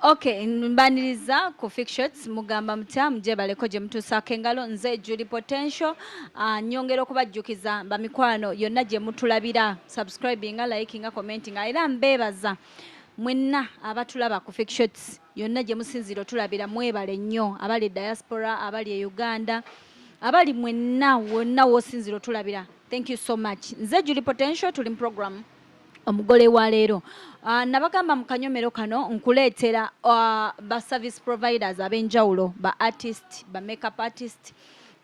Okay, mbaniriza ku Fictions mugamba mutya mjebaleko gye mutusaako engalo nze Julie Potential nyongera okubajjukiza bamikwano yonna gye mutulabira subscribinga likinga commentinga era mbeebaza mwenna abatulaba ku Fictions yonna gye musinzira otulabira mwebale nnyo abali diaspora abali e Uganda abali mwenna wonna w'osinzira otulabira thank you so much nze Julie Potential tuli mu program omugole wa leero nabagamba mu kanyomero kano nkuleetera ba service providers ab'enjawulo ba artist ba makeup artist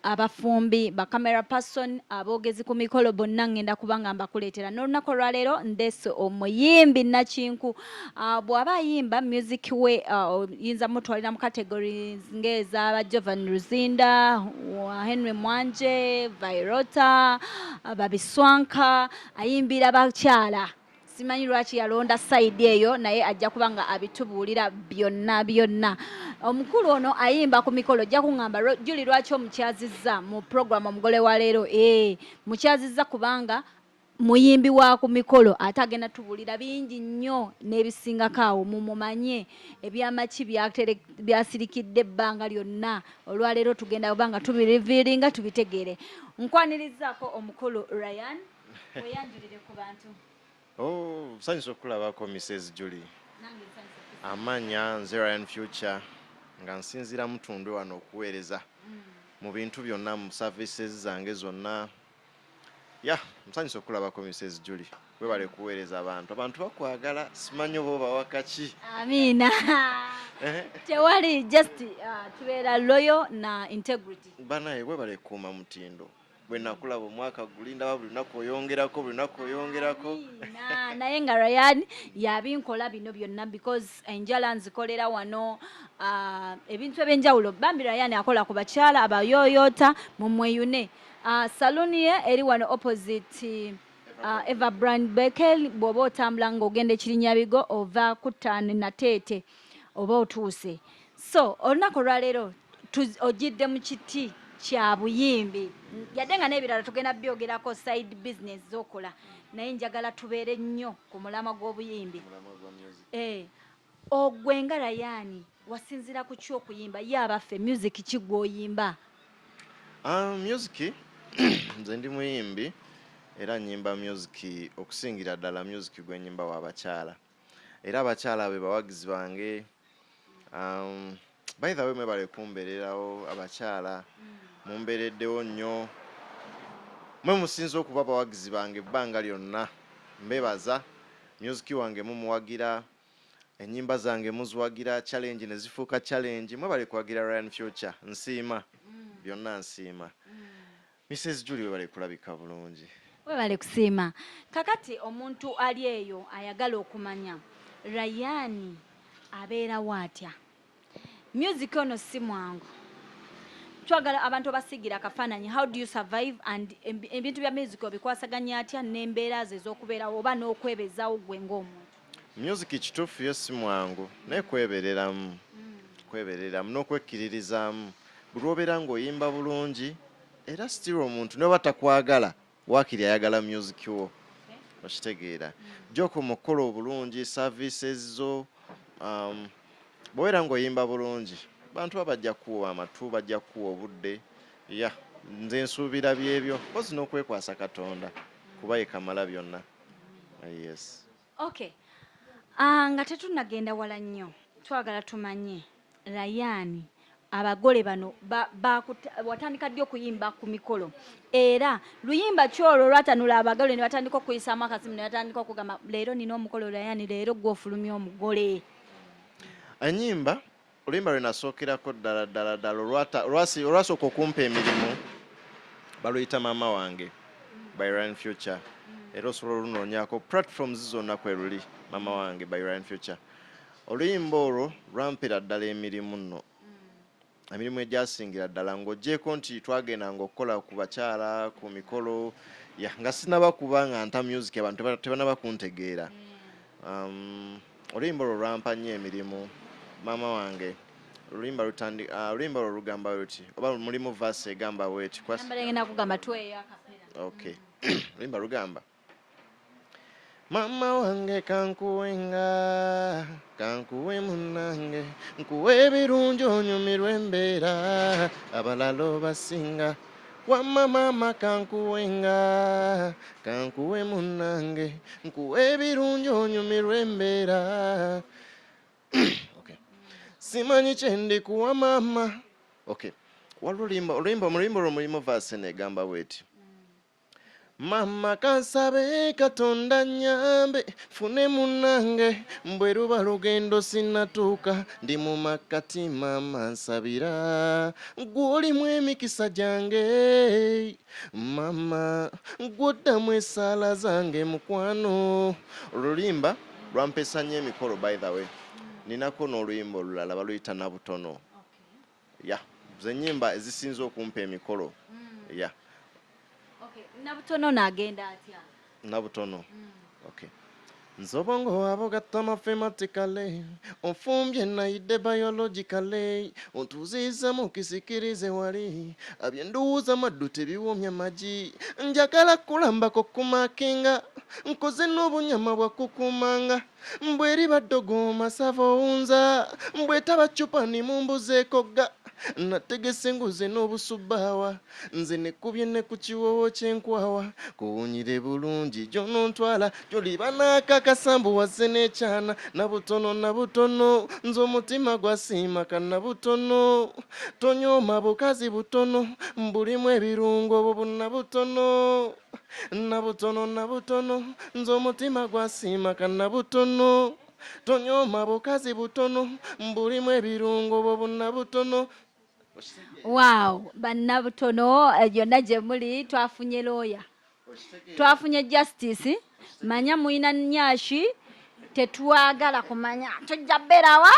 abafumbi ba camera person aboogezi ku mikolo bonna ngenda kubanga mbakuleetera n'olunaku olwaleero ndeese omuyimbi nakinku bw'aba ayimba music we yinza mutwalira mu categories ng'eza Jovan Luzinda Henry Mwanje Vairota Babiswanka ayimbira bakyala simanyi lwaki yalonda side eyo naye ajja kubanga abitubuulira byonna omukulu ono ayimba ku mikolo ajja kuŋŋamba Julie lwaki omukyazizza mu program omugole wa leero mukyazizza kubanga muyimbi wa ku mikolo ate agenda tubuulira bingi nnyo n'ebisingako awo mumumanye ebyamaki byasirikidde ebbanga lyonna olwaleero tugenda kubanga tubiriviiringa tubitegeere nkwanirizaako omukulu Ryan weyanjulire ku bantu. Nsanyusa okulabako Mrs. Julie. Amanya nze Ryan Future nga nsinzira mutundwe wano okuweereza mu bintu byonna mu services zange zonna. Nsanyusa okulabako Mrs. Julie. Webale kuweereza abantu bakwagala simanyi oba bawakaki. Amiina. Tewali just tubeera loyal na integrity. Banaye webale kuuma mutindo. Bwe nakulaba omwaka gulinda buli lunaku oyongerako. Naye nga Ryan yabinkola bino byonna because enjala nzikolera wano ebintu eby'enjawulo bambi Ryan akola ku bakyala abayooyoota mu mweyune. Saluni ye eri wano opposite Eva Brand Bekel bw'oba otambula ng'ogenda Kirinyabigo ova ku Ttaani Nateete oba otuuse. So olunaku olwaleero ogidde mu kiti kya buyimbi yadde nga n'ebirala tugenda byogerako side business z'okola naye njagala tubeere nnyo ku mulama gw'obuyimbi. Ogwe nga Ryan wasinzira ku ki okuyimba ye abaffe music ki gw'oyimba? Music nze ndi muyimbi era nnyimba music okusingira ddala music gwe nnyimba w'abakyala era abakyala be bawagizi bange. By the way mwebale kumbeererawo abakyala mumbeereddewo nnyo mwe musinza okuba abawagizi bange ebbanga lyonna mbebaza music wange mumuwagira ennyimba zange muziwagira challenge ne zifuuka challenge mwebale kuwagira Ryan Future nsiima byonna nsiima. Mrs. Julie webale kulabika bulungi. Webale kusiima. Kakati omuntu ali eyo ayagala okumanya Ryan abeerawo atya? Music ono si mwangu. Twagala abantu basigira akafaananyi how do you survive and ebintu bya music obikwasaganya atya n'embeera ze z'okubeerawo oba n'okwebezaawo gwe ng'omuntu? Music kituufu yo si mwangu naye kwebereramu n'okwekkiririzaamu buli obeera ng'oyimba bulungi era still omuntu ne batakwagala waakiri ayagala music wo okitegeera gy'oku mukola obulungi services zo bw'obeera ng'oyimba bulungi bantu bajja kuwa amatu bajja kuwa obudde nze nsuubira byebyo pozi n'okwekwasa Katonda kuba ye kamala byonna. Yes. Okay. Nga tetunnagenda wala nnyo twagala tumanye Ryan abagole bano watandika ddi okuyimba ku mikolo era luyimba ki olwo lwatanula abagole ne batandika okuyisaamu akasimu ne batandika okugamba leero nina omukolo Ryan leero gw'ofulumya omugole? Ennyimba oluyimba lwe nasookerako ddala olwasooka okumpa emirimu baluyita maama wange by Ryan Future era osobola olunoonyako platforms zonna kwe luli maama wange by Ryan Future. Oluyimba olwo lwampera ddala emirimu nno emirimu egyasingira ddala ng'oggyeko nti twagendanga okukola ku bakyala ku mikolo nga sinaba kuba nga nta music abantu tebanaba kuntegeera. Oluyimba olwo lwampa nnyo emirimu maama wange. Oluyimba olwo lugamba luti oba mulimu verse egamba bweti kugamba tweyo akapera. Okay. Oluyimba lugamba mama wange kankuwenga kankuwe munange nkuwe ebirungi onyumirwe embeera abalala obasinga wamma mama kankuwenga kankuwe munange nkuwe ebirungi onyumirwe embeera okay. Simanyi kyendi kuwa mama okay. Oluyimba mulimu vase negamba bweti mama kansabe katonda nyambe fune munange mbwe luba lugendo sinatuuka ndi mu makati mama nsabira gw'olimu emikisa gyange mama gw'oddamu esaala zange mukwano. Olulimba lwampesa nnyo emikolo by the way. Ninako n'oluyimba olulala baluyita nabutono. Ya ze nnyimba ezisinza okumpa emikolo. Ya nabutono n'agenda atya? Nabutono. Okay. Nzobongo abogatta mathematically, onfumbye nayidde biologically, ontuziza mu kisikirize wali, abyenduuza maddu tebiwomya magi, njagala kulambako kumakinga, nkoze n'obunyama bwa kukumanga, mbweri baddogo masava owunza, mbwetaba cupa nimumbuzeeko ga, nategese nguze n'obusubaawa, nze nekubye ne ku kiwoowo ky'enkwawa, kuwunyire bulungi gy'onontwala, gy'oliba n'akakasambu wazze n'ekyana, nabutono nabutono, nze omutima gwasiimaka nabutono, tonyooma bukazi butono, mbulimu ebirungo obwo nabutono, nabutono nabutono, nze omutima gwasiimaka nabutono, tonyooma bukazi butono, mbulimu ebirungo obwo nabutono. Wow, bannabutono yonna gye muli twafunye lawyer, twafunye justice. Manya muina nnyashi tetwagala kumanya tujja berawa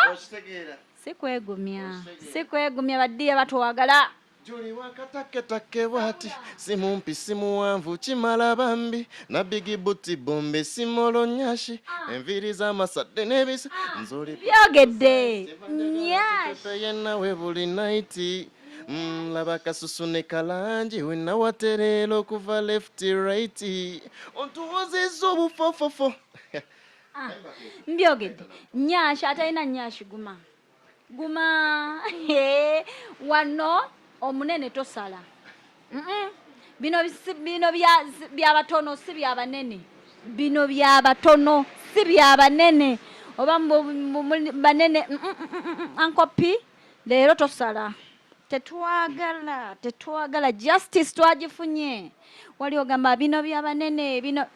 sikwegumya baddiya batwagala Juli wakataketake bwati simumpi simuwanvu kimala bambi na bigi buti bombe simolo nyashi enviri z'amasadde n'ebisa nzoli byogedde nyashi yenawe buli naiti laba kasusu ne kalangi wena waterera okuva left right ontuwozezza obufofofo mbyogedde nyashi atalina nyashi guma wano omunene tosala bino byabatono si byabanene, bino byabatono si byabanene oba banene ankopi leero tosala. Tetwagala justice twagifunye. Wali ogamba bino byabanene bino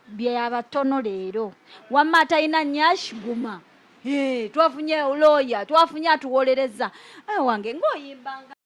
byabatono leero wamma atalina nyashi guma twafunye lawyer, twafunye atuwolereza wange ng'oyimbanga